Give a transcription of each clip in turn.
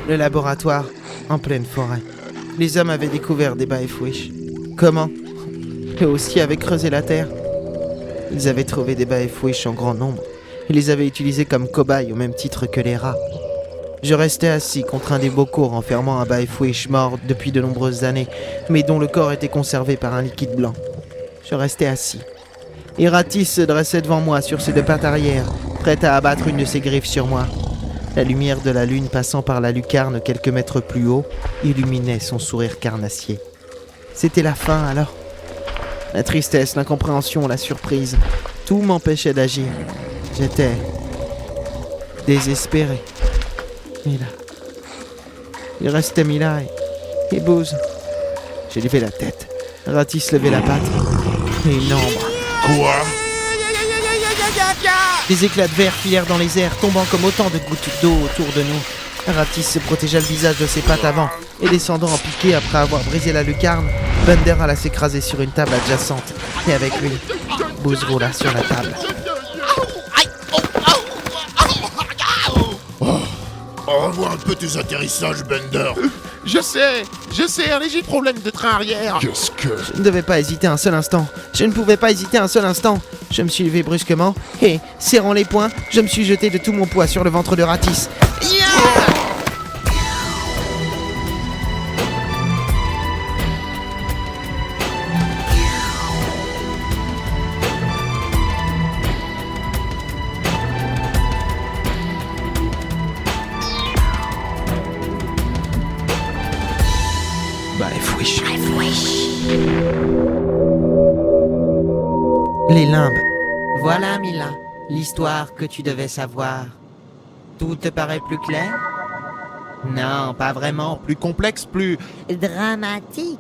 Le laboratoire, en pleine forêt. Les hommes avaient découvert des Baefwish. Comment? Eux aussi avaient creusé la terre. Ils avaient trouvé des Baefwish en grand nombre. Ils les avaient utilisés comme cobayes au même titre que les rats. Je restais assis contre un des bocaux renfermant un Baefwish mort depuis de nombreuses années, mais dont le corps était conservé par un liquide blanc. Je restais assis. Et Ratisse se dressait devant moi sur ses deux pattes arrière, prête à abattre une de ses griffes sur moi. La lumière de la lune passant par la lucarne quelques mètres plus haut illuminait son sourire carnassier. C'était la fin alors. La tristesse, l'incompréhension, la surprise, tout m'empêchait d'agir. J'étais désespéré. Mila. Il restait Mila et Booz. J'ai levé la tête. Ratisse levait la patte. Et une ombre. Quoi? Des éclats de verre filèrent dans les airs, tombant comme autant de gouttes d'eau autour de nous. Ratisse se protégea le visage de ses pattes avant, et descendant en piqué après avoir brisé la lucarne, Bender alla s'écraser sur une table adjacente. Et avec lui, Booz roula sur la table. Revois un peu tes atterrissages, Bender. Je sais, un léger problème de train arrière. Qu'est-ce que... Je ne devais pas hésiter un seul instant. Je ne pouvais pas hésiter un seul instant. Je me suis levé brusquement et, serrant les poings, je me suis jeté de tout mon poids sur le ventre de Ratisse. Baefwish. Les limbes. Voilà, Mila, l'histoire que tu devais savoir. Tout te paraît plus clair? Non, pas vraiment. Plus complexe, plus... Dramatique.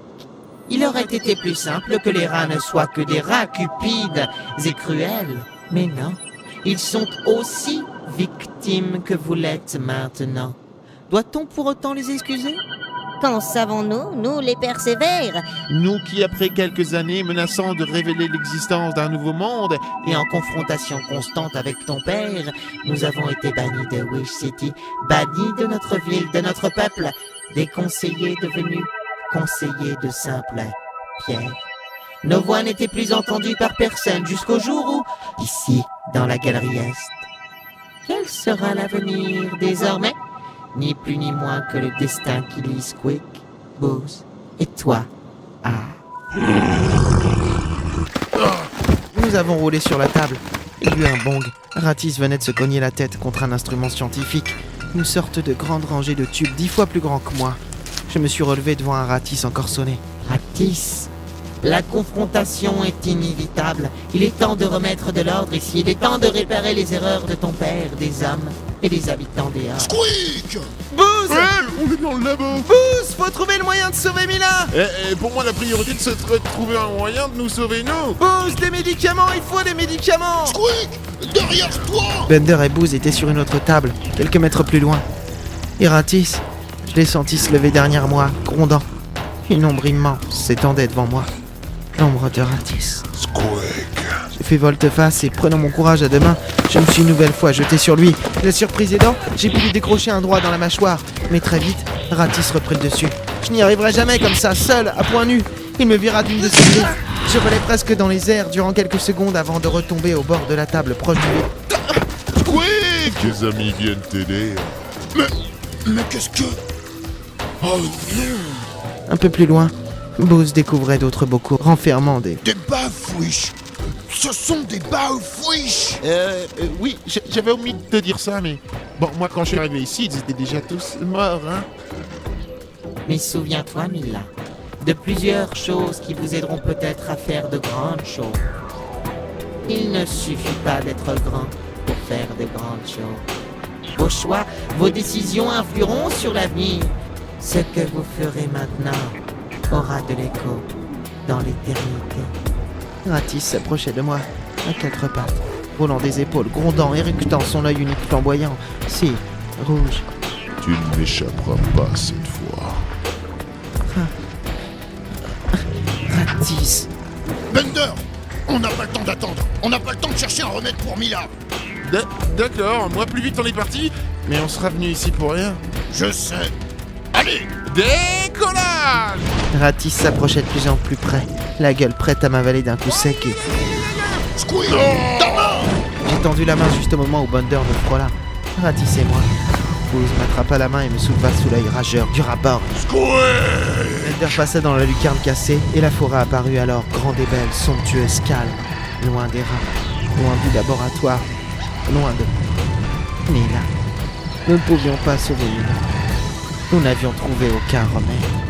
Il aurait été plus simple que les rats ne soient que des rats cupides et cruels. Mais non, ils sont aussi victimes que vous l'êtes maintenant. Doit-on pour autant les excuser? Qu'en savons-nous, nous les persévères? Nous qui, après quelques années menaçant de révéler l'existence d'un nouveau monde, Et en confrontation constante avec ton père, nous avons été bannis de Wish City, bannis de notre ville, de notre peuple, des conseillers devenus conseillers de simples pierres. Nos voix n'étaient plus entendues par personne jusqu'au jour où, ici, dans la galerie Est, quel sera l'avenir désormais? Ni plus ni moins que le destin qui lie Squeak, Booz et toi. Nous avons roulé sur la table. Il y eut un bong. Ratisse venait de se cogner la tête contre un instrument scientifique. Une sorte de grande rangée de tubes 10 fois plus grands que moi. Je me suis relevé devant un Ratisse encore sonné. Ratisse, la confrontation est inévitable. Il est temps de remettre de l'ordre ici. Il est temps de réparer les erreurs de ton père, des hommes et des habitants des Halles. Squeak! Booz! on est dans le labo. Booz! Faut trouver le moyen de sauver Mila! Pour moi, la priorité serait de trouver un moyen de nous sauver, nous. Booz, des médicaments! Il faut des médicaments! Squeak! Derrière toi! Bender et Booz étaient sur une autre table, quelques mètres plus loin. Et Ratisse, je l'ai senti se lever derrière moi, grondant. Une ombre immense s'étendait devant moi. L'ombre de Ratisse. Squeak! J'ai fait volte-face et prenant mon courage à deux mains, je me suis une nouvelle fois jeté sur lui. La surprise aidant, j'ai pu lui décrocher un droit dans la mâchoire. Mais très vite, Ratisse reprit le dessus. Je n'y arriverai jamais comme ça, seul, à point nu. Il me vira d'une de ses griffes. Je volais presque dans les airs durant quelques secondes avant de retomber au bord de la table proche du lit. Squeak! Tes amis viennent t'aider. Mais qu'est-ce que... Oh non! Un peu plus loin, Booz découvrait d'autres bocaux renfermant des... Des Baefwish! Ce sont des Baefwish! Oui, j'avais omis de te dire ça, mais... Bon, moi, quand je suis arrivé ici, ils étaient déjà tous morts, hein. Mais souviens-toi, Mila, de plusieurs choses qui vous aideront peut-être à faire de grandes choses. Il ne suffit pas d'être grand pour faire de grandes choses. Vos choix, vos décisions influeront sur l'avenir. Ce que vous ferez maintenant aura de l'écho dans l'éternité. Ratisse s'approchait de moi, à quatre pattes, roulant des épaules, grondant, éructant son œil unique flamboyant, si rouge. Tu ne m'échapperas pas cette fois. Ratisse. Bender! On n'a pas le temps d'attendre! On n'a pas le temps de chercher un remède pour Mila! D'accord, moi plus vite on est parti, mais on sera venu ici pour rien. Je sais. Allez, Décollage! Ratis s'approchait de plus en plus près, la gueule prête à m'avaler d'un coup sec et Squeak, ta main. j'ai tendu la main juste au moment où Bonder me frôla. Ratis et moi. Fouz m'attrapa la main et me souleva sous l'œil rageur du rapport. Bender passa dans la lucarne cassée et la forêt apparut alors grande et belle, somptueuse, calme, loin des rats, loin du laboratoire, loin de Nina. Nous ne pouvions pas sauver Nina. Nous n'avions trouvé aucun remède.